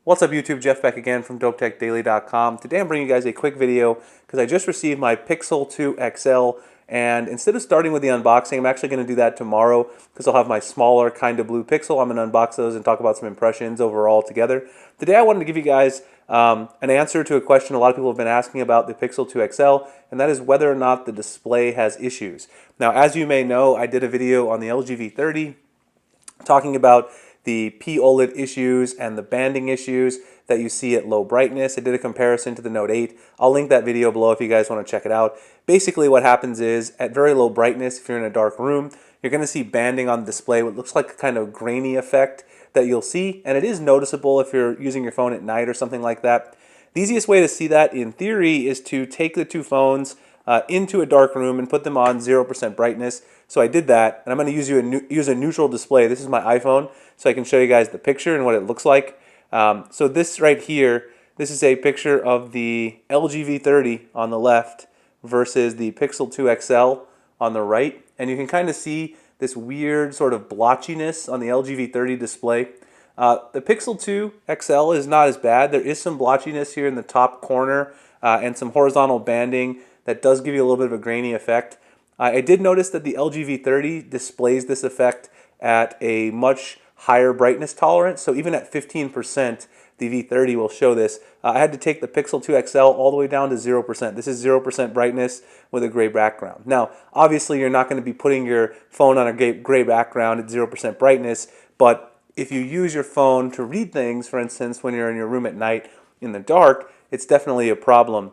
What's up YouTube, Jeff back again from dopetechdaily.com. Today I'm bringing you guys a quick video because I just received my Pixel 2 XL, and instead of starting with the unboxing, I'm actually going to do that tomorrow because I'll have my smaller kind of blue Pixel. I'm going to unbox those and talk about some impressions overall together. Today I wanted to give you guys an answer to a question a lot of people have been asking about the Pixel 2 XL, and that is whether or not the display has issues. Now, as you may know, I did a video on the LG V30 talking about the POLED issues and the banding issues that you see at low brightness. I did a comparison to the Note 8. I'll link that video below if you guys want to check it out. Basically what happens is, at very low brightness, if you're in a dark room, you're going to see banding on the display, what looks like a kind of grainy effect that you'll see, and it is noticeable if you're using your phone at night or something like that. The easiest way to see that in theory is to take the two phones into a dark room and put them on 0% brightness. So I did that, and I'm going to use a neutral display. This is my iPhone, so I can show you guys the picture and what it looks like. So this right here, this is a picture of the LG V30 on the left versus the Pixel 2 XL on the right, and you can kind of see this weird sort of blotchiness on the LG V30 display. The Pixel 2 XL is not as bad. There is some blotchiness here in the top corner and some horizontal banding that does give you a little bit of a grainy effect. I did notice that the LG V30 displays this effect at a much higher brightness tolerance, so even at 15%, the V30 will show this. I had to take the Pixel 2 XL all the way down to 0%. This is 0% brightness with a gray background. Now, obviously, you're not going to be putting your phone on a gray background at 0% brightness, but if you use your phone to read things, for instance, when you're in your room at night in the dark, it's definitely a problem.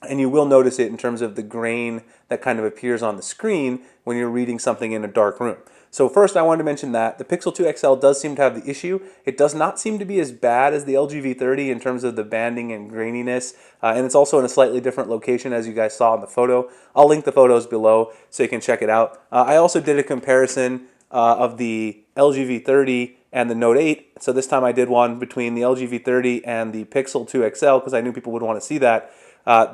And you will notice it in terms of the grain that kind of appears on the screen when you're reading something in a dark room. So first I wanted to mention that the Pixel 2 XL does seem to have the issue. It does not seem to be as bad as the LG V30 in terms of the banding and graininess, and it's also in a slightly different location as you guys saw in the photo. I'll link the photos below so you can check it out. I also did a comparison of the LG V30 and the Note 8. So this time I did one between the LG V30 and the Pixel 2 XL because I knew people would want to see that.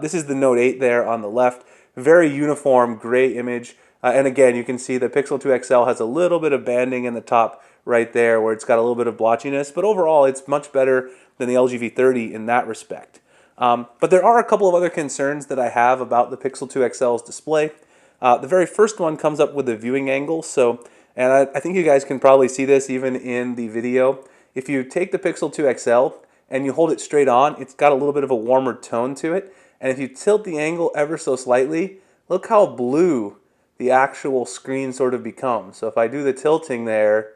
This is the Note 8 there on the left. Very uniform gray image. And again, you can see the Pixel 2 XL has a little bit of banding in the top right there where it's got a little bit of blotchiness. But overall, it's much better than the LG V30 in that respect. But there are a couple of other concerns that I have about the Pixel 2 XL's display. The very first one comes up with the viewing angle. And I think you guys can probably see this even in the video. If you take the Pixel 2 XL and you hold it straight on, it's got a little bit of a warmer tone to it. And if you tilt the angle ever so slightly, look how blue the actual screen sort of becomes. So if I do the tilting there,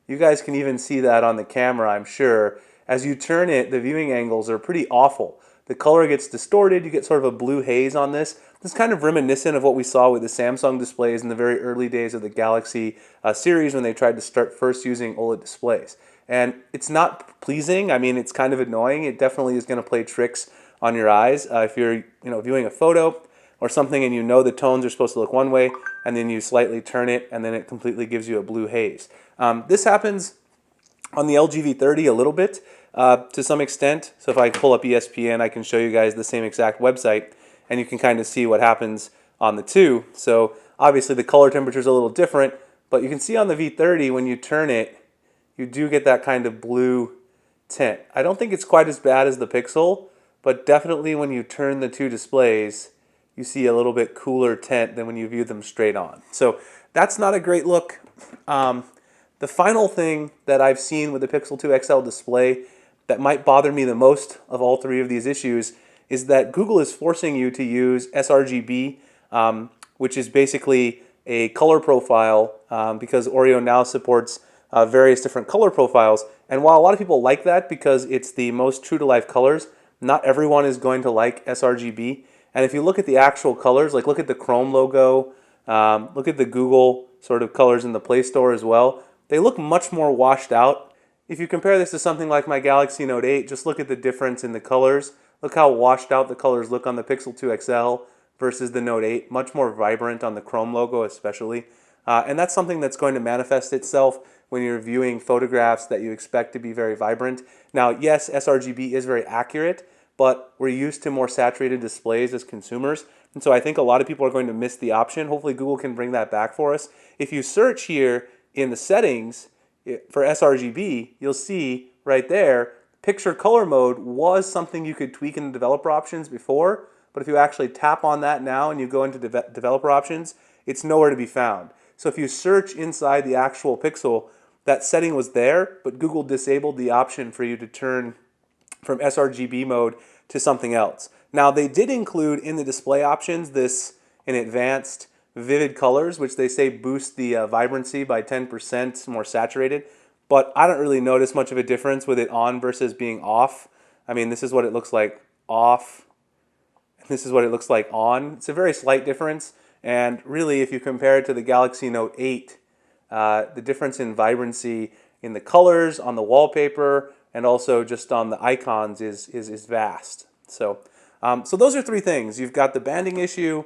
you guys can even see that on the camera, I'm sure. As you turn it, the viewing angles are pretty awful. The color gets distorted, you get sort of a blue haze on this. This is kind of reminiscent of what we saw with the Samsung displays in the very early days of the Galaxy series when they tried to start first using OLED displays. And it's not pleasing. I mean, it's kind of annoying. It definitely is going to play tricks on your eyes. If you're viewing a photo or something and you know the tones are supposed to look one way and then you slightly turn it and then it completely gives you a blue haze. This happens on the LG V30 a little bit to some extent. So if I pull up ESPN, I can show you guys the same exact website and you can kind of see what happens on the two. So obviously the color temperature is a little different, but you can see on the V30 when you turn it, you do get that kind of blue tint. I don't think it's quite as bad as the Pixel, but definitely when you turn the two displays, you see a little bit cooler tint than when you view them straight on. So that's not a great look. The final thing that I've seen with the Pixel 2 XL display that might bother me the most of all three of these issues is that Google is forcing you to use sRGB, which is basically a color profile because Oreo now supports various different color profiles. And while a lot of people like that because it's the most true-to-life colors, not everyone is going to like sRGB. And if you look at the actual colors, like look at the Chrome logo, look at the Google sort of colors in the Play Store as well, they look much more washed out. If you compare this to something like my Galaxy Note 8, just look at the difference in the colors. Look how washed out the colors look on the Pixel 2 XL versus the Note 8, much more vibrant on the Chrome logo especially. And that's something that's going to manifest itself when you're viewing photographs that you expect to be very vibrant. Now, yes, sRGB is very accurate, but we're used to more saturated displays as consumers. And so I think a lot of people are going to miss the option. Hopefully Google can bring that back for us. If you search here in the settings for sRGB, you'll see right there Picture color mode was something you could tweak in the developer options before, but if you actually tap on that now and you go into developer options, it's nowhere to be found. So if you search inside the actual Pixel, that setting was there, but Google disabled the option for you to turn from sRGB mode to something else. Now they did include in the display options this in advanced vivid colors, which they say boost the vibrancy by 10% more saturated, but I don't really notice much of a difference with it on versus being off. I mean, this is what it looks like off, and this is what it looks like on. It's a very slight difference, and really if you compare it to the Galaxy Note 8, the difference in vibrancy in the colors, on the wallpaper, and also just on the icons is vast. So those are three things. You've got the banding issue,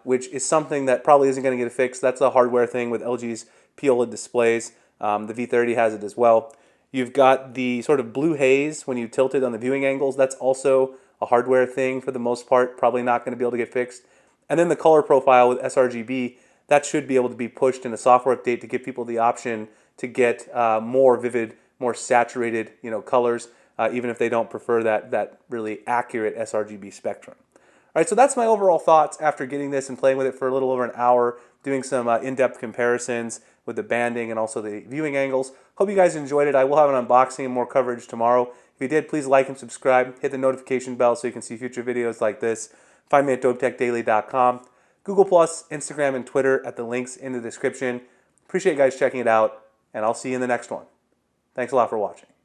which is something that probably isn't going to get fixed. That's a hardware thing with LG's POLED displays. The V30 has it as well. You've got the sort of blue haze when you tilt it on the viewing angles. That's also a hardware thing for the most part, probably not going to be able to get fixed. And then the color profile with sRGB, that should be able to be pushed in a software update to give people the option to get more vivid, more saturated, colors, even if they don't prefer that really accurate sRGB spectrum. All right, so that's my overall thoughts after getting this and playing with it for a little over an hour, doing some in-depth comparisons with the banding and also the viewing angles. Hope you guys enjoyed it. I will have an unboxing and more coverage tomorrow. If you did, please like and subscribe. Hit the notification bell so you can see future videos like this. Find me at dopetechdaily.com. Google+, Instagram, and Twitter at the links in the description. Appreciate you guys checking it out, and I'll see you in the next one. Thanks a lot for watching.